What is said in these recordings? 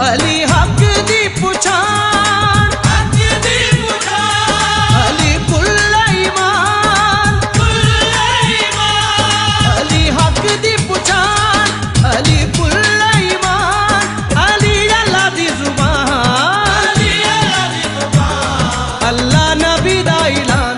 अली हक दी पुछान, अली कुल ईमान, अली हक दी पुछान, अली कुल ईमान, अली अल्लाह दी जुबान, अल्लाह नबी दा ऐलान।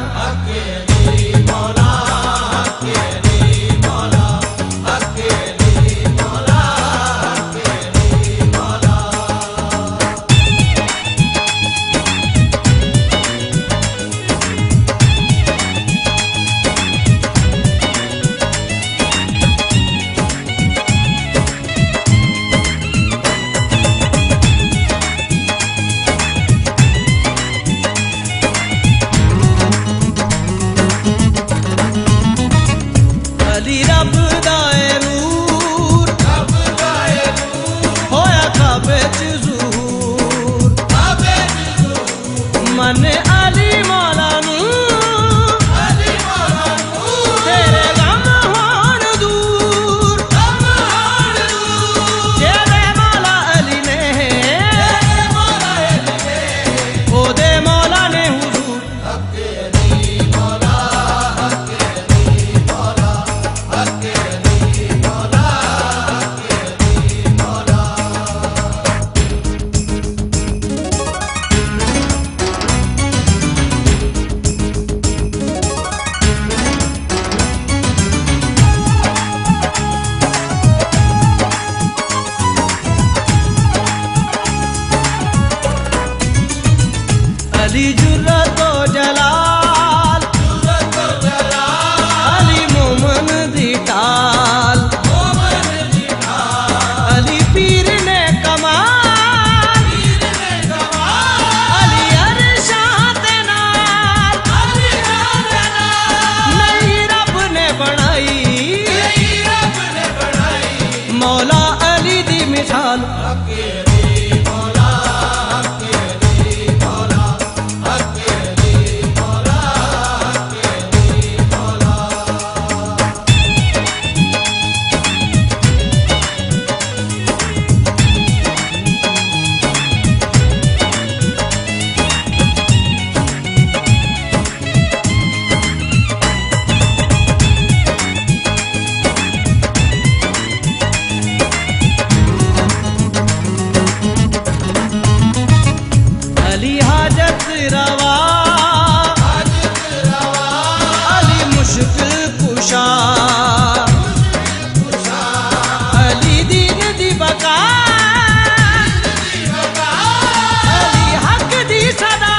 अली रब दा नूर, होया काबे च ज़हूर, मन अली मौला नू, तेरे गम होण दूर, जेदे मौला अली ने, ओदे मौला ने हुजूर। अली जुर्रत व जलाल, अली मोमन दी टाल, अली पीर ने कमाल, अली अरशां ते नाल, नई रब ने बनाई, मौला अली दी मिसाल। अली हाजत रवा, अली मुश्किल कुशा, अली दीन दी बका, अली हक दी सदा,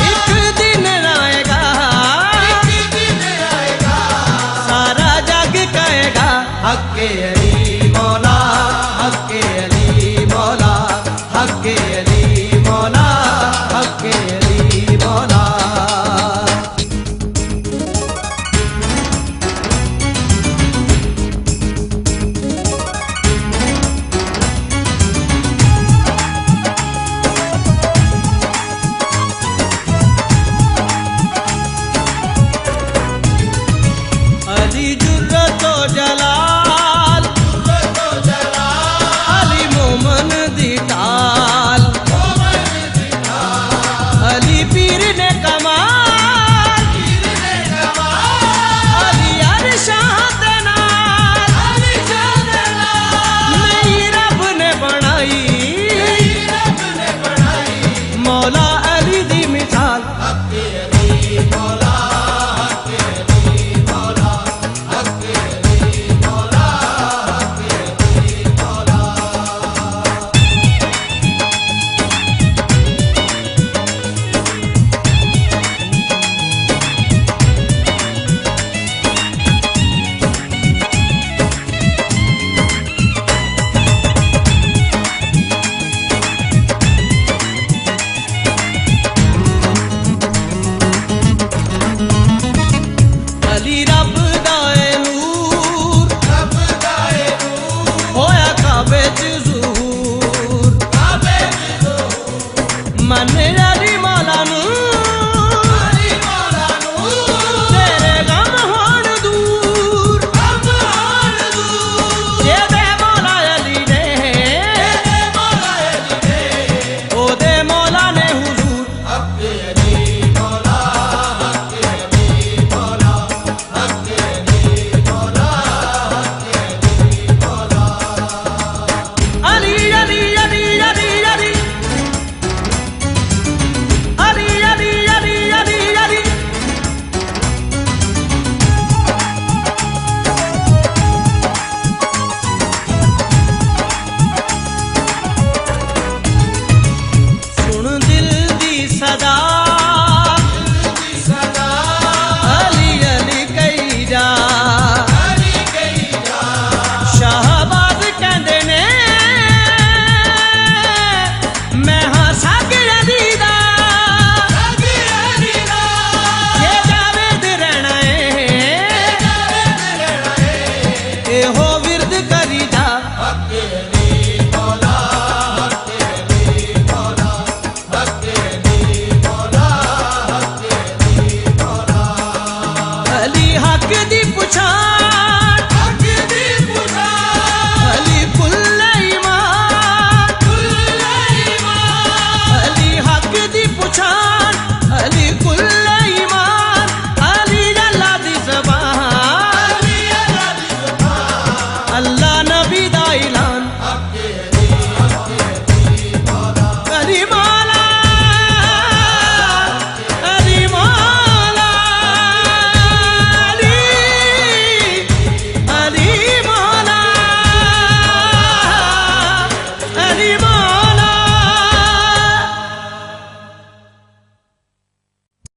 एक दिन आएगा, सारा जग कहेगा हक्के अली मौला, हक्के अली मौला, हक्के अली मौला, हक्के अली मौला। अली जुर्रत व जलाल, अली मोमन दी टाल, अली पीर ने कमाल, अली अरशां ते नाल, नई रब ने बनाई, मौला अली दी मिसाल। हक्के अली मौला, हक्के अली मौला, हक्के अली मौला। ए हो